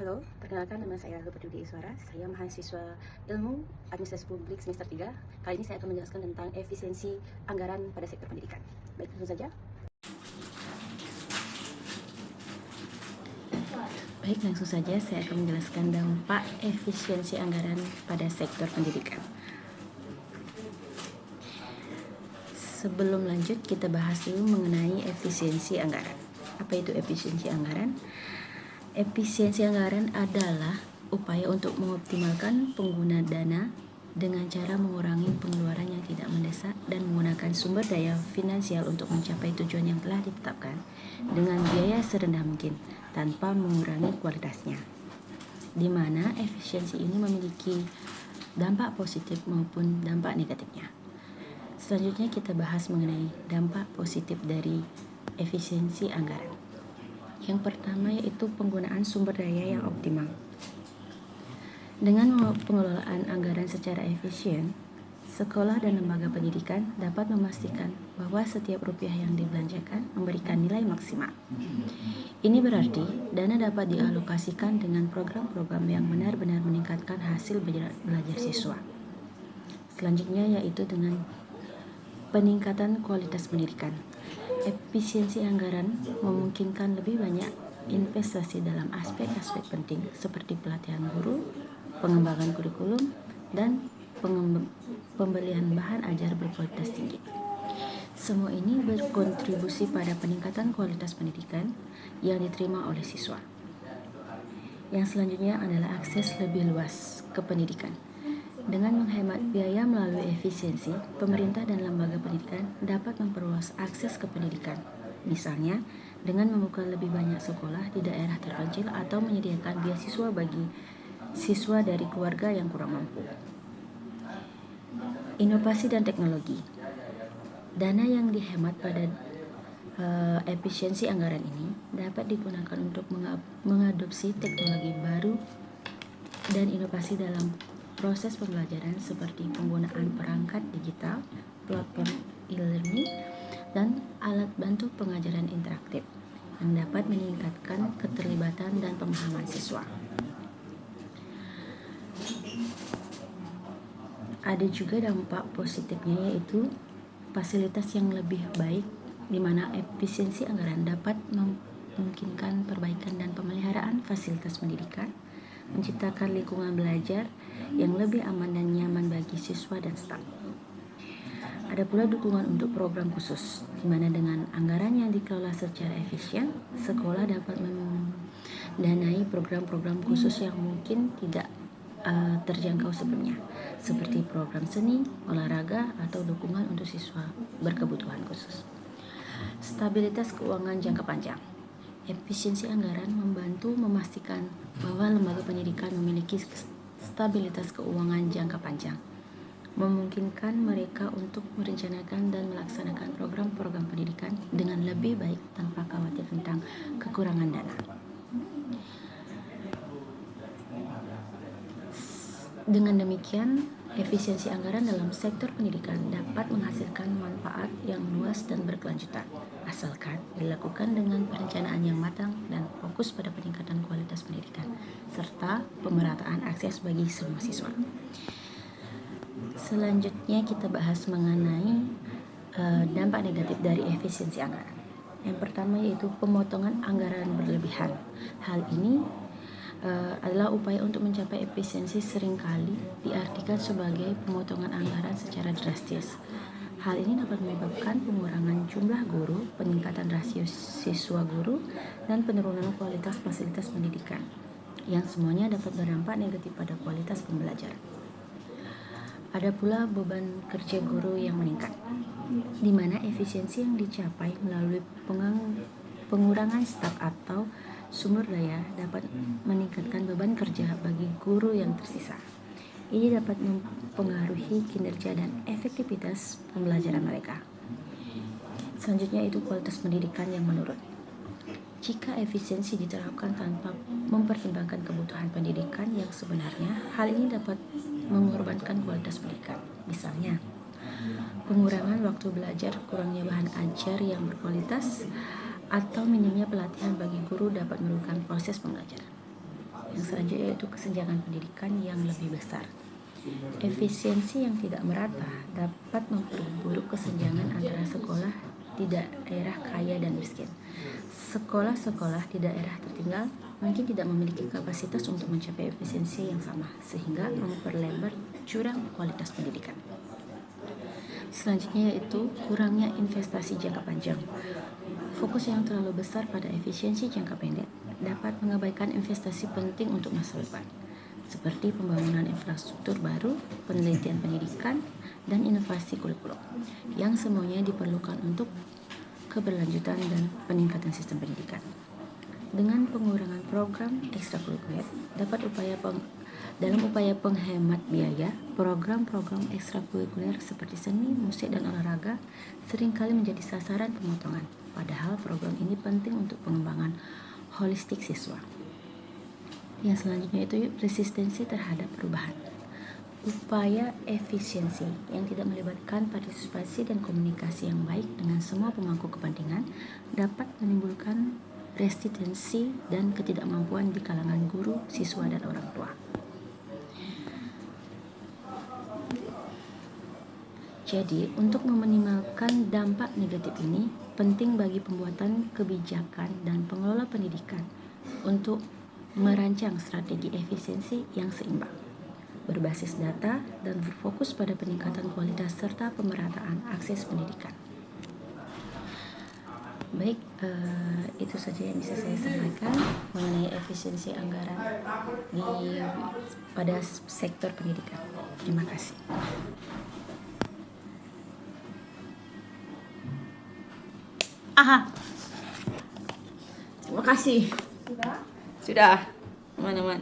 Halo, perkenalkan nama saya Peduli Iswara. Saya mahasiswa Ilmu Administrasi Publik semester 3. Kali ini saya akan menjelaskan tentang efisiensi anggaran pada sektor pendidikan. Baik, langsung saja. Saya akan menjelaskan dampak efisiensi anggaran pada sektor pendidikan. Sebelum lanjut, kita bahas dulu mengenai efisiensi anggaran. Apa itu efisiensi anggaran? Efisiensi anggaran adalah upaya untuk mengoptimalkan pengguna dana dengan cara mengurangi pengeluaran yang tidak mendesak dan menggunakan sumber daya finansial untuk mencapai tujuan yang telah ditetapkan dengan biaya serendah mungkin tanpa mengurangi kualitasnya. Di mana efisiensi ini memiliki dampak positif maupun dampak negatifnya. Selanjutnya kita bahas mengenai dampak positif dari efisiensi anggaran. Yang pertama yaitu penggunaan sumber daya yang optimal. Dengan pengelolaan anggaran secara efisien, sekolah dan lembaga pendidikan dapat memastikan bahwa setiap rupiah yang dibelanjakan memberikan nilai maksimal. Ini berarti dana dapat dialokasikan dengan program-program yang benar-benar meningkatkan hasil belajar siswa. Selanjutnya yaitu dengan peningkatan kualitas pendidikan. Efisiensi anggaran memungkinkan lebih banyak investasi dalam aspek-aspek penting seperti pelatihan guru, pengembangan kurikulum, dan pembelian bahan ajar berkualitas tinggi. Semua ini berkontribusi pada peningkatan kualitas pendidikan yang diterima oleh siswa. Yang selanjutnya adalah akses lebih luas ke pendidikan. Dengan menghemat biaya melalui efisiensi, pemerintah dan lembaga pendidikan dapat memperluas akses ke pendidikan. Misalnya, dengan membuka lebih banyak sekolah di daerah terpencil atau menyediakan beasiswa bagi siswa dari keluarga yang kurang mampu. Inovasi dan teknologi. Dana yang dihemat pada efisiensi anggaran ini dapat digunakan untuk mengadopsi teknologi baru dan inovasi dalam proses pembelajaran seperti penggunaan perangkat digital, platform e-learning, dan alat bantu pengajaran interaktif yang dapat meningkatkan keterlibatan dan pemahaman siswa. Ada juga dampak positifnya yaitu fasilitas yang lebih baik di mana efisiensi anggaran dapat memungkinkan perbaikan dan pemeliharaan fasilitas pendidikan, menciptakan lingkungan belajar yang lebih aman dan nyaman bagi siswa dan staf. Ada pula dukungan untuk program khusus, di mana dengan anggaran yang dikelola secara efisien, sekolah dapat mendanai program-program khusus yang mungkin tidak terjangkau sebelumnya, seperti program seni, olahraga, atau dukungan untuk siswa berkebutuhan khusus. Stabilitas keuangan jangka panjang. Efisiensi anggaran membantu memastikan bahwa lembaga pendidikan memiliki stabilitas keuangan jangka panjang, memungkinkan mereka untuk merencanakan dan melaksanakan program-program pendidikan dengan lebih baik tanpa khawatir tentang kekurangan dana. Dengan demikian, efisiensi anggaran dalam sektor pendidikan dapat menghasilkan manfaat yang luas dan berkelanjutan, asalkan dilakukan dengan perencanaan yang matang dan fokus pada peningkatan kualitas pendidikan, serta pemerataan akses bagi semua siswa. Selanjutnya kita bahas mengenai dampak negatif dari efisiensi anggaran. Yang pertama yaitu pemotongan anggaran berlebihan. Hal ini adalah upaya untuk mencapai efisiensi seringkali diartikan sebagai pemotongan anggaran secara drastis. Hal ini dapat menyebabkan pengurangan jumlah guru, peningkatan rasio siswa guru, dan penurunan kualitas fasilitas pendidikan, yang semuanya dapat berdampak negatif pada kualitas pembelajaran. Ada pula beban kerja guru yang meningkat, di mana efisiensi yang dicapai melalui pengurangan staf atau sumber daya dapat meningkatkan beban kerja bagi guru yang tersisa. Ini dapat mempengaruhi kinerja dan efektivitas pembelajaran mereka. Selanjutnya itu kualitas pendidikan yang menurun. Jika efisiensi diterapkan tanpa mempertimbangkan kebutuhan pendidikan yang sebenarnya, hal ini dapat mengorbankan kualitas pendidikan. Misalnya, pengurangan waktu belajar, kurangnya bahan ajar yang berkualitas, atau minimnya pelatihan bagi guru dapat merugikan proses pembelajaran. Yang selanjutnya yaitu kesenjangan pendidikan yang lebih besar. Efisiensi yang tidak merata dapat memperburuk kesenjangan antara sekolah di daerah kaya dan miskin. Sekolah-sekolah di daerah tertinggal mungkin tidak memiliki kapasitas untuk mencapai efisiensi yang sama, sehingga memperlebar jurang kualitas pendidikan. Selanjutnya yaitu kurangnya investasi jangka panjang. Fokus yang terlalu besar pada efisiensi jangka pendek dapat mengabaikan investasi penting untuk masa depan, seperti pembangunan infrastruktur baru, penelitian pendidikan, dan inovasi kurikulum, yang semuanya diperlukan untuk keberlanjutan dan peningkatan sistem pendidikan. Dengan pengurangan program ekstrakurikuler, dalam upaya penghemat biaya, program-program ekstrakurikuler seperti seni, musik, dan olahraga seringkali menjadi sasaran pemotongan, padahal program ini penting untuk pengembangan holistik siswa. Yang selanjutnya itu resistensi terhadap perubahan. Upaya efisiensi yang tidak melibatkan partisipasi dan komunikasi yang baik dengan semua pemangku kepentingan dapat menimbulkan resistensi dan ketidakmampuan di kalangan guru, siswa, dan orang tua. Jadi, untuk meminimalkan dampak negatif ini, penting bagi pembuatan kebijakan dan pengelola pendidikan untuk merancang strategi efisiensi yang seimbang, berbasis data, dan berfokus pada peningkatan kualitas serta pemerataan akses pendidikan. Baik, itu saja yang bisa saya sampaikan mengenai efisiensi anggaran pada sektor pendidikan. Terima kasih. Terima kasih. Sudah, teman-teman.